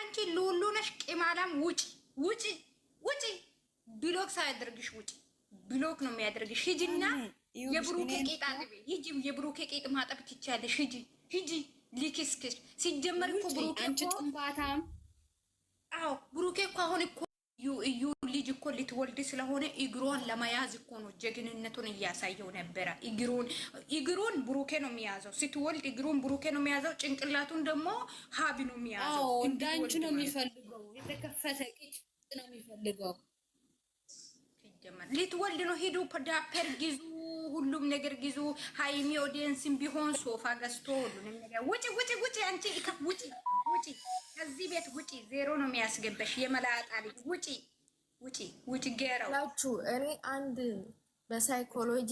አንቺ ሉሉ ነሽ ቂማላም ውጪ ውጪ ውጪ ብሎክ ሳያደርግሽ ውጪ ብሎክ ነው የሚያደርግሽ ሂጂና የብሩኬ ቄጥ አጥቢ ሂጂ የብሩኬ ቄጥ ማጠብ ትችያለሽ ሂጂ ሂጂ ሊክስክስ ሲጀመር እኮ ብሩኬ አንቺ ጥንባታም አዎ ብሩኬ እኮ አሁን እኮ እዩ ልጅ እኮ ልትወልድ ስለሆነ እግሯን ለመያዝ እኮ ነው ጀግንነቱን እያሳየው ነበረ። እግሩን ብሩኬ ነው የሚያዘው። ስትወልድ እግሩን ብሩኬ ነው የሚያዘው። ጭንቅላቱን ደግሞ ሀቢ ነው የሚያዘው። አዎ እንዳንቺ ነው የሚፈልገው። የተከፈተ ቂጥ ነው የሚፈልገው። ልትወልድ ነው። ሄዱ ዳፐር ግዙ፣ ሁሉም ነገር ግዙ። ሃይሚ ኦዲየንስም ቢሆን ሶፋ ገዝቶ ሁሉንም ነገር ውጪ ውጪ ውጪ አንቺ ውጪ ውጪ ከዚህ ቤት ውጪ። ዜሮ ነው የሚያስገባሽ የመላጣ ልጅ ውጪ ውጪ ውጪ ገራው ላችሁ። እኔ አንድ በሳይኮሎጂ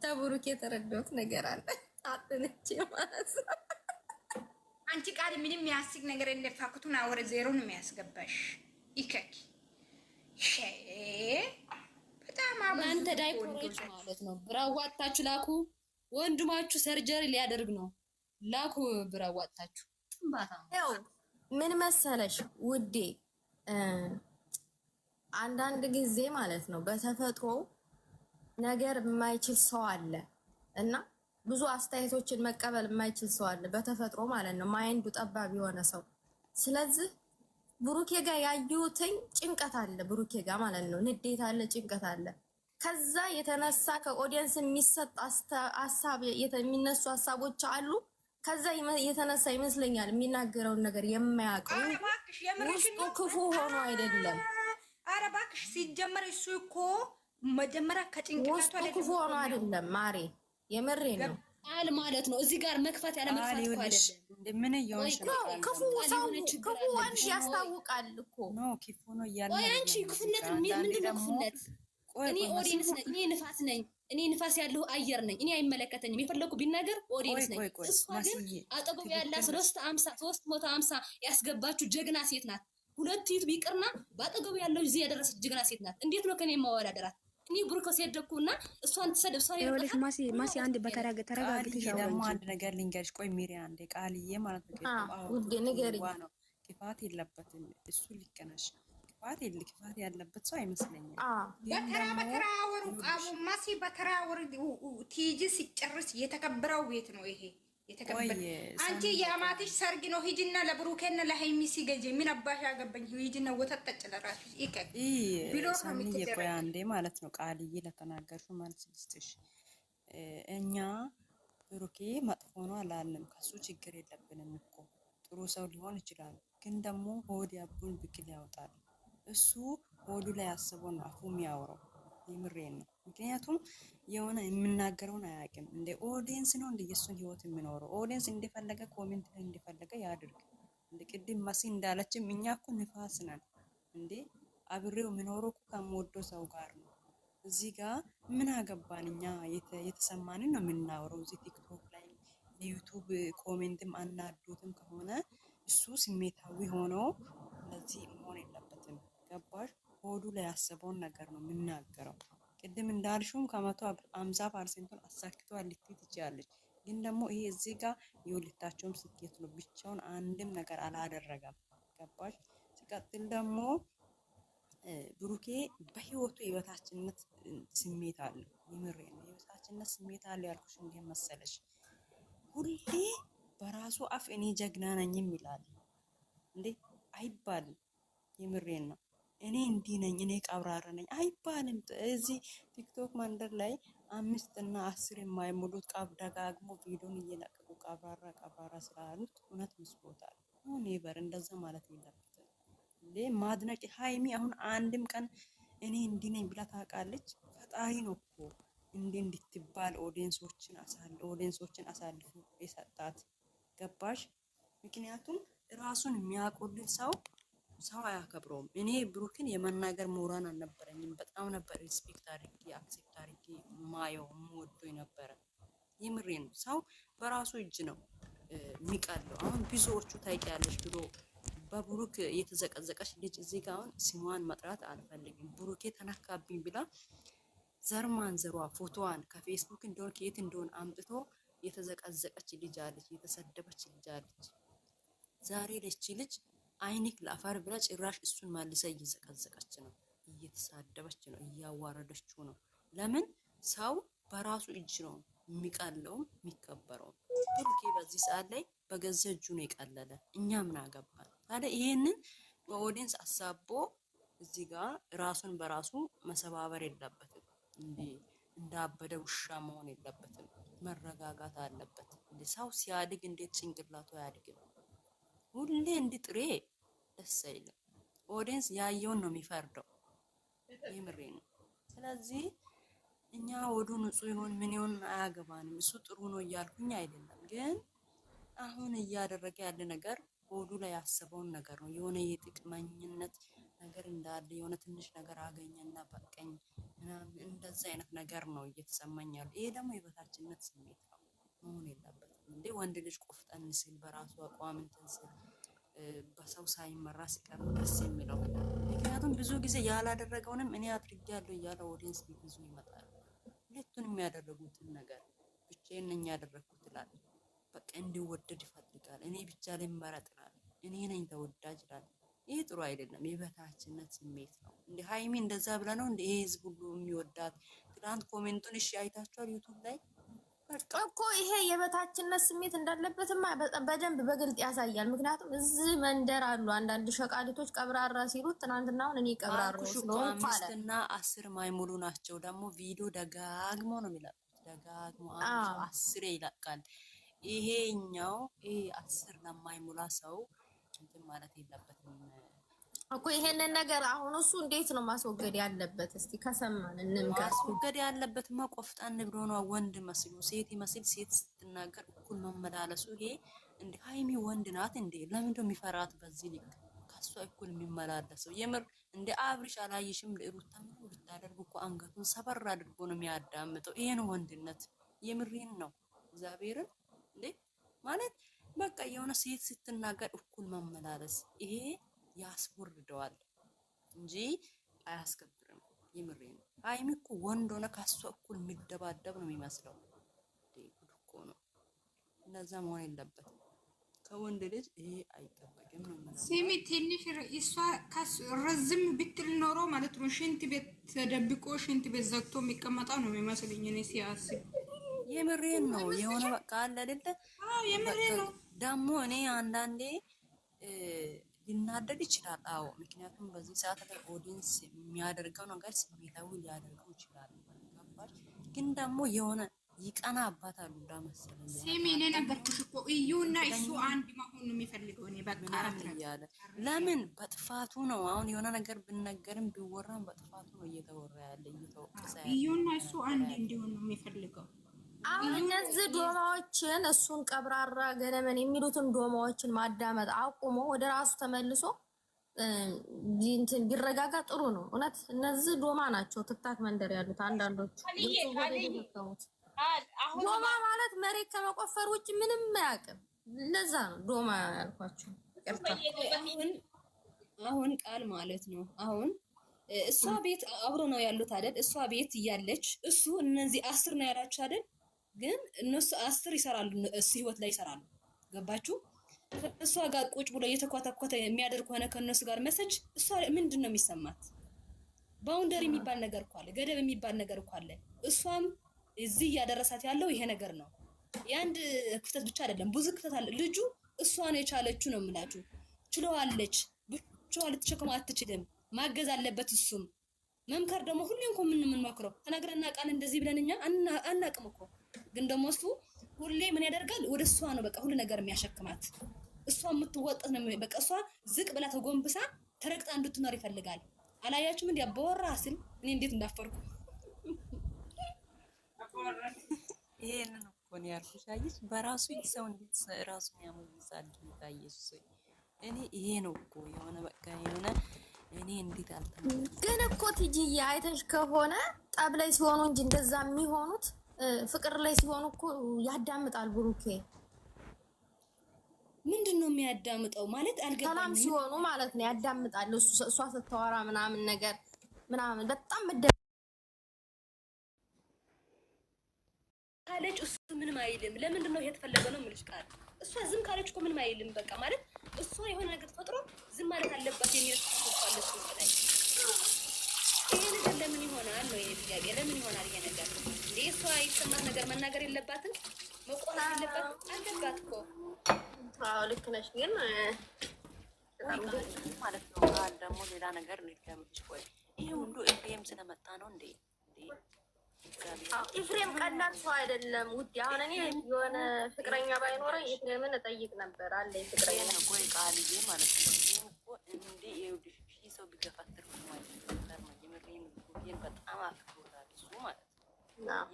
ተብሩክ የተረዳሁት ነገር አለ። አጥንቼ ማለት አንቺ ቃል ምንም የሚያስቅ ነገር የለ። ፋክቱን አወረ ዜሮ ነው የሚያስገባሽ ይከክ በጣም እናንተ ዳይፖሮች ማለት ነው። ብራዋጣችሁ ላኩ። ወንድማችሁ ሰርጀሪ ሊያደርግ ነው። ላኩ ብራዋጣችሁ። ያው ምን መሰለሽ ውዴ፣ አንዳንድ ጊዜ ማለት ነው በተፈጥሮ ነገር የማይችል ሰው አለ እና ብዙ አስተያየቶችን መቀበል የማይችል ሰው አለ በተፈጥሮ ማለት ነው። ማይንዱ ጠባብ የሆነ ሰው። ስለዚህ ብሩኬ ጋር ያዩትኝ ጭንቀት አለ፣ ብሩኬ ጋር ማለት ነው ንዴት አለ፣ ጭንቀት አለ። ከዛ የተነሳ ከኦዲየንስ የሚሰጥ ሀሳብ የሚነሱ ሀሳቦች አሉ። ከዛ የተነሳ ይመስለኛል የሚናገረውን ነገር የማያውቀው ውስጡ ክፉ ሆኖ አይደለም። ኧረ እባክሽ ሲጀመር እሱ እኮ መጀመሪያ ከጭንቅላቱ ውስጡ ክፉ ሆኖ አይደለም ማሬ፣ የምሬ ነው ቃል ማለት ነው። እዚህ ጋር መክፈት ያለ መክፈት እኮ አይደለም። እንደምን ይሆንሽ ነው? ክፉ ሰው ክፉ ወንድ ያስታውቃል እኮ ነው። ክፉ ነው እያለ ወይ አንቺ ክፉነት ምንድን ነው ክፉነት? እኔ ኦዲየንስ ነኝ፣ እኔ ንፋስ ነኝ፣ እኔ ንፋስ ያለው አየር ነኝ። እኔ አይመለከተኝም። የፈለኩ ቢናገር ኦዲየንስ ነኝ። እሷ ግን አጠገቡ ያለ 350 ያስገባችሁ ጀግና ሴት ናት። ሁለት ዩቲዩብ ይቅርና በአጠገቡ ያለው እዚህ ያደረሰች ጀግና ሴት ናት። እንዴት ነው ከኔ ማወዳደራት? እኔ ብሩክ ሲያደኩና እሷን ተሰደብ ሰው ይወልሽ ማሲ አንድ ተረጋግተሽ ደግሞ አንድ ነገር ልንገርሽ። ቆይ ሚሪ አንዴ ቃልዬ ማለት ነው ውዴ ንገሪኝ። ክፋት የለበትም እሱ ሊቀናሽ ክፋት ያለበት ሰው አይመስለኝም። በተራ ወሩ ቃሙ ማሲ በተራ ወሩ ቲጂ ሲጨርስ የተከበረው ቤት ነው ይሄ የተከበረ። አንቺ የአማትሽ ሰርግ ነው። ሂጂና ለብሩኬና ለሃይሚ ሲገጂ ምን አባሽ ያገባኝ? ሂጂና ወተት ጠጭ ለራስሽ ይከክ ብሎ ቆይ አንዴ ማለት ነው ቃልዬ ለተናገርሽው ማለት ልስጥሽ። እኛ ብሩኬ መጥፎ ነው አላለም። ከሱ ችግር የለብንም እኮ ጥሩ ሰው ሊሆን ይችላል። ግን ደግሞ ሆድ ያቡን ብቅል ያወጣል። እሱ ሆዱ ላይ ያስበው ነው አፉ የሚያወራው። የምሬን ነው። ምክንያቱም የሆነ የምናገረውን አያውቅም። እንደ ኦዲየንስ ነው እንደ የሱን ህይወት የሚኖረው። ኦዲየንስ እንደፈለገ ኮሜንት ላይ እንደፈለገ ያድርግ። እንደ ቅድም መሲ እንዳለችም እኛ እኮ ንፋስ ነን እንዴ። አብሬው የሚኖረው እኮ ከምወደው ሰው ጋር ነው። እዚህ ጋር ምን አገባን እኛ? የተሰማንን ነው የምናወራው። እዚህ ቲክቶክ ላይ ዩቲዩብ ኮሜንትም አናዶትም ከሆነ እሱ ስሜታዊ ሆኖ ለዚህ መሆን የለበትም። ገባሽ? ሆዱ ላይ ያሰበውን ነገር ነው የምናገረው። ቅድም እንዳልሽውም ከ150% አሳክቷል ልትይ ትችያለሽ። ግን ደግሞ ይሄ እዚህ ጋር የሁለታቸውም ስኬት ነው። ብቻውን አንድም ነገር አላደረገም። ገባሽ? ሲቀጥል ደግሞ ብሩኬ በህይወቱ የበታችነት ስሜት አለ። የምሬ ነው የበታችነት ስሜት አለ ያልኩሽ እንዴ መሰለሽ? ሁሌ በራሱ አፍ እኔ ጀግና ነኝ ይላል እንዴ። አይባልም። የምሬን ነው። እኔ እንዲህ ነኝ፣ እኔ ቀብራራ ነኝ አይባልም። እዚህ ቲክቶክ መንደር ላይ 5 እና 10 የማይሞሉት ደጋግሞ ቪዲዮን እየለቀቁ ቀብራራ ስላሉት እውነት መስሎታል። አሁን ይበር እንደዛ ማለት የለበትም እንዴ። ማድነቅ ሃይሚ አሁን አንድም ቀን እኔ እንዲህ ነኝ ብላ ታውቃለች? ፈጣሪ ነው እኮ እንድትባል ኦዲየንሶችን አሳልፎ የሰጣት። ገባሽ? ምክንያቱም ራሱን የሚያቆልን ሰው አያከብረውም። እኔ ብሩክን የመናገር ሞራን አልነበረኝም። በጣም ነበር ሪስፔክት አድርጌ አክሴፕት አድርጌ ማየው የምወደው ነበረ። የምሬን ነው። ሰው በራሱ እጅ ነው የሚቀለው። አሁን ብዙዎቹ ታውቂያለሽ ብሎ በብሩክ የተዘቀዘቀች ልጅ እዚህ ጋር አሁን ስሟን መጥራት አልፈልግም። ብሩኬ ተነካብኝ ብላ ዘርማን ዘሯ ፎቶዋን ከፌስቡክ እንደሆነ ከየት እንደሆነ አምጥቶ የተዘቀዘቀች ልጅ አለች፣ የተሰደበች ልጅ አለች። ዛሬ ለቺ ልጅ አይንክ ለአፋር ብላ ጭራሽ እሱን ማልሳ እየዘቀዘቀች ነው፣ እየተሳደበች ነው፣ እያዋረደችው ነው። ለምን ሰው በራሱ እጅ ነው የሚቀለውም የሚከበረው። ብሩኬ በዚህ ሰዓት ላይ በገዛ እጁ ነው የቀለለ። እኛ ምን አገባን ታዲያ? ይሄንን በኦዲየንስ አሳቦ እዚህ ጋር ራሱን በራሱ መሰባበር የለበትም። እንዳበደ ውሻ መሆን የለበትም። መረጋጋት አለበት። ሰው ሲያድግ እንዴት ጭንቅላቱ አያድግም? ሁሌ እንዲጥሬ ደስ አይልም። ኦዲየንስ ያየውን ነው የሚፈርደው። የምሬ ነው። ስለዚህ እኛ ወዱ ንጹህ ይሁን ምን ይሁን አያገባንም። እሱ ጥሩ ነው እያልኩኝ አይደለም፣ ግን አሁን እያደረገ ያለ ነገር ወዱ ላይ ያሰበውን ነገር ነው። የሆነ የጥቅመኝነት ነገር እንዳለ የሆነ ትንሽ ነገር አገኘና በቀኝ ምናምን እንደዛ አይነት ነገር ነው እየተሰማኝ ያለ። ይሄ ደግሞ የበታችነት ስሜት ነው፣ መሆን የለበትም እንዴ። ወንድ ልጅ ቆፍጠን ሲል በራሱ አቋም እንትን ሲል በሰው ሳይመራ ሲቀር ደስ የሚለው። ምክንያቱም ብዙ ጊዜ ያላደረገውንም እኔ አድርጌያለሁ እያለ ኦዲየንስ ብዙ ይመጣል። ሁለቱንም የሚያደርጉትን ነገር ብቻዬን ነኝ ያደረኩት ይላል። በቃ እንዲወደድ ይፈልጋል። እኔ ብቻ ልመረጥ ይላል። እኔ ነኝ ተወዳጅ ይላል። ይሄ ጥሩ አይደለም። የበታችነት ስሜት ነው። እንደ ሃይሚ እንደዛ ብለ ነው እንደ ይሄ ህዝብ ሁሉ የሚወዳት። ትናንት ኮሜንቱን እሺ አይታችኋል ዩቲዩብ ላይ እኮ ይሄ የበታችነት ስሜት እንዳለበትማ በደንብ በግልጽ ያሳያል። ምክንያቱም እዚህ መንደር አሉ አንዳንድ ሸቃሊቶች ቀብራራ ሲሉት ትናንትናውን እኔ ቀብራራ ስለሆንኩ አለ። 5 እና 10 ማይሙሉ ናቸው። ደግሞ ቪዲዮ ደጋግሞ ነው የሚለቁት። ደጋግሞ 10 ይለቃል። ይሄኛው 10 ለማይሙላ ሰው እንትን ማለት የለበትም እኮ ይሄንን ነገር አሁን እሱ እንዴት ነው ማስወገድ ያለበት? እስቲ ከሰማን እንምከር። ማስወገድ ያለበት ቆፍጠን ብሎ ነው። ወንድ መስሉ ሴት ይመስል ሴት ስትናገር እኩል መመላለሱ። ይሄ እንደ ሃይሚ ወንድ ናት እንዴ? ለምን ነው የሚፈራት? በዚህ ልክ ከሷ እኩል የሚመላለሰው የምር እንደ አብርሽ አላየሽም? ለሩታ ምን ብታደርግ እኮ አንገቱን ሰበር አድርጎ ነው የሚያዳምጠው። ይሄ ነው ወንድነት። የምሬን ነው እግዚአብሔርን እንዴ ማለት በቃ የሆነ ሴት ስትናገር እኩል መመላለስ ይሄ ያስወርደዋል እንጂ አያስከብርም። የምሬ ነው። ሃይሚ እኮ ወንድ ሆነ ከሷ እኩል የሚደባደብ ነው የሚመስለው። ጉድ እኮ ነው። እንደዛ መሆን የለበትም። ከወንድ ልጅ ይሄ አይጠበቅም ነው ማለት ነው። ሲሚ ትንሽ እሷ ረዝም ብትል ኖሮ ማለት ነው ሽንት ቤት ተደብቆ ሽንት ቤት ዘግቶ የሚቀመጣው ነው የሚመስለኝ እኔ ሲያስብ። የምሬን ነው። የሆነ በቃ አለ አይደለ? አዎ የምሬን ነው። ደግሞ እኔ አንዳንዴ ሊናደድ ይችላል። አዎ ምክንያቱም በዚህ ሰዓት ላይ ኦዲየንስ የሚያደርገው ነገር ስሜታዊ ሊያደርገው ይችላል። ግን ደግሞ የሆነ ይቀና አባት አሉ እንዳመሰለኝ ሲሚ እኔ ነገርኩሽ እኮ እዩና እሱ አንድ መሆን ነው የሚፈልገው። እኔ በቃ ያለ ለምን በጥፋቱ ነው። አሁን የሆነ ነገር ብነገርም ቢወራም በጥፋቱ ነው እየተወራ ያለ እየተወቀሰ ያለ። እዩና እሱ አንድ እንዲሆን ነው የሚፈልገው። አሁን እነዚህ ዶማዎችን እሱን ቀብራራ ገለመን የሚሉትን ዶማዎችን ማዳመጥ አቁሞ ወደ ራሱ ተመልሶ እንትን ቢረጋጋ ጥሩ ነው። እውነት እነዚህ ዶማ ናቸው ትክታክ መንደር ያሉት አንዳንዶቹ። ዶማ ማለት መሬት ከመቆፈር ውጭ ምንም አያውቅም። ለዛ ነው ዶማ ያልኳቸው። አሁን ቃል ማለት ነው። አሁን እሷ ቤት አብሮ ነው ያሉት አይደል? እሷ ቤት እያለች እሱ እነዚህ 10 ነው ያላችሁ አይደል? ግን እነሱ 10 ይሰራሉ፣ እሱ ህይወት ላይ ይሰራሉ። ገባችሁ? እሷ ጋር ቁጭ ብሎ እየተኳተኮተ የሚያደርግ ሆነ ከነሱ ጋር መሰጅ እሷ ምንድን ነው የሚሰማት? ባውንደሪ የሚባል ነገር እኮ አለ፣ ገደብ የሚባል ነገር እኮ አለ። እሷም እዚህ እያደረሳት ያለው ይሄ ነገር ነው። የአንድ ክፍተት ብቻ አይደለም፣ ብዙ ክፍተት አለ። ልጁ እሷ ነው የቻለችው ነው የምላችሁ። ችለዋለች፣ ብቻዋን ልትሸከመው አትችልም። ማገዝ አለበት እሱም። መምከር ደግሞ ሁሌም እኮ የምንመክረው ተናግረና ቃል እንደዚህ ብለን እኛ አናቅም እኮ። ግን ደግሞ እሱ ሁሌ ምን ያደርጋል? ወደ እሷ ነው በቃ ሁሉ ነገር የሚያሸክማት። እሷ የምትወጣት ነው በቃ። እሷ ዝቅ ብላ ተጎንብሳ ተረግጣ እንድትኖር ይፈልጋል። አላያችሁም? እንዴ አባወራ ስል እኔ እንዴት እንዳፈርኩ ይሄንን እኮ ነው ያልኩሽ። አየሽ በራሱ ሰው እንዴት ራሱን ያሞዛል ታየሽ። እኔ ይሄ ነው እኮ የሆነ በቃ የሆነ እኔ እንዴት አልተመለሰ። ግን እኮ ትጂዬ አይተሽ ከሆነ ጠብ ላይ ሲሆኑ እንጂ እንደዛ የሚሆኑት ፍቅር ላይ ሲሆኑ እኮ ያዳምጣል። ብሩኬ ምንድነው የሚያዳምጠው ማለት አልገባኝም። ሰላም ሲሆኑ ማለት ነው ያዳምጣል። እሷ ስትወራ ምናምን ነገር ምናምን በጣም ካለች እሱ ምንም አይልም። ለምንድን ነው የተፈለገው ነው የምልሽ ቃል። እሷ ዝም ካለች እኮ ምንም አይልም። በቃ ማለት እሷ የሆነ ነገር ተፈጥሮ ዝም ማለት አለባት የሚል ተፈጥሯል። እሱ ላይ ይሄ ነገር ለምን ይሆናል ነው የኔ ጥያቄ። ለምን ይሆናል ይሄ ነገር? እንዴ እሷ የተሰማት ነገር መናገር የለባትም መቆጣት የለባትም? አለባት እኮ። አዎ ልክ ነሽ። ግን ማለት ነው ቃል ደግሞ ሌላ ነገር ልትገምች ወይ ይሄ ሁሉ ኤፍሬም ስለመጣ ነው እንዴ? ኤፍሬም ቀላል ሰው አይደለም ውድ። አሁን እኔ የሆነ ፍቅረኛ ባይኖረኝ ኤፍሬምን እጠይቅ ነበር አለ ፍቅረኛ ነው ወይ ቃልዬ ማለት ነው። እኮ እንዴ ይኸውልሽ ሺህ ሰው ቢገፋትር ማለት ነው። የምሬን በጣም አፍቅሮታል እሱ ማለት ነው።